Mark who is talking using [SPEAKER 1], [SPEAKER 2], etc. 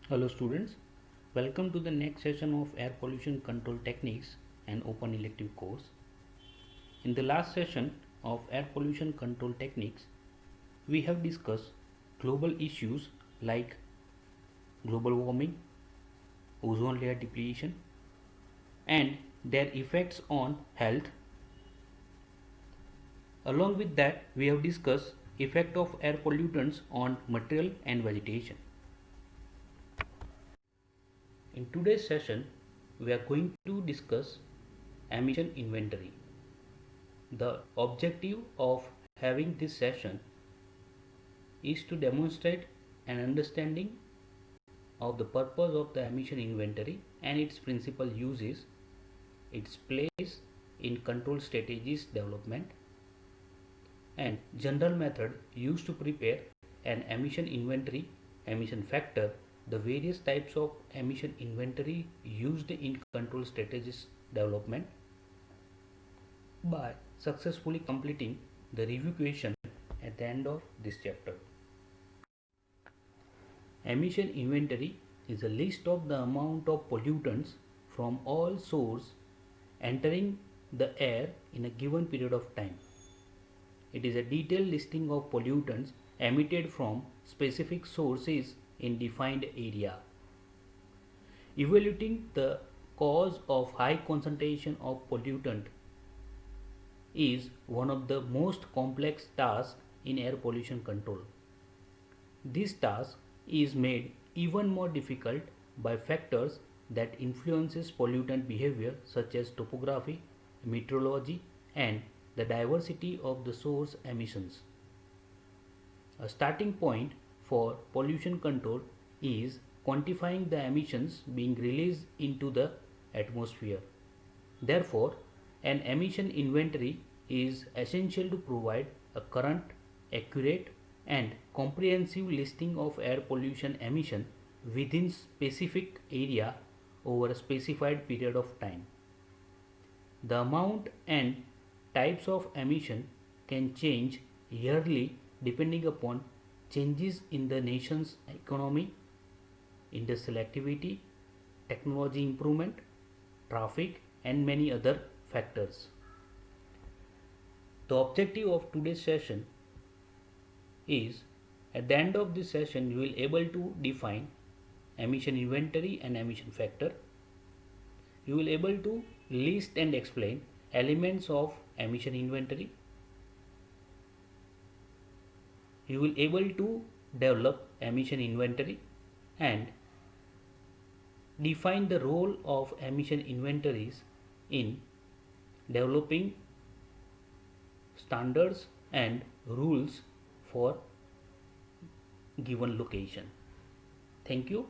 [SPEAKER 1] Hello students, welcome to the next session of Air Pollution Control Techniques and Open Elective course. In the last session of Air Pollution Control Techniques, we have discussed global issues like global warming, ozone layer depletion and their effects on health. Along with that, we have discussed effect of air pollutants on material and vegetation. In today's session, we are going to discuss emission inventory. The objective of having this session is to demonstrate an understanding of the purpose of the emission inventory and its principal uses, its place in control strategies development, and general method used to prepare an emission inventory, emission factor, the various types of emission inventory used in control strategies development by successfully completing the review question at the end of this chapter. Emission inventory is a list of the amount of pollutants from all sources entering the air in a given period of time. It is a detailed listing of pollutants emitted from specific sources in defined area. Evaluating the cause of high concentration of pollutant is one of the most complex tasks in air pollution control. This task is made even more difficult by factors that influences pollutant behavior such as topography, meteorology and the diversity of the source emissions. A starting point for pollution control is quantifying the emissions being released into the atmosphere. Therefore, an emission inventory is essential to provide a current, accurate and comprehensive listing of air pollution emission within specific area over a specified period of time. The amount and types of emission can change yearly depending upon changes in the nation's economy, industrial activity, technology improvement, traffic and many other factors. The objective of today's session is at the end of this session you will able to define emission inventory and emission factor. You will able to list and explain elements of emission inventory. You will able to develop emission inventory and define the role of emission inventories in developing standards and rules for given location. Thank you.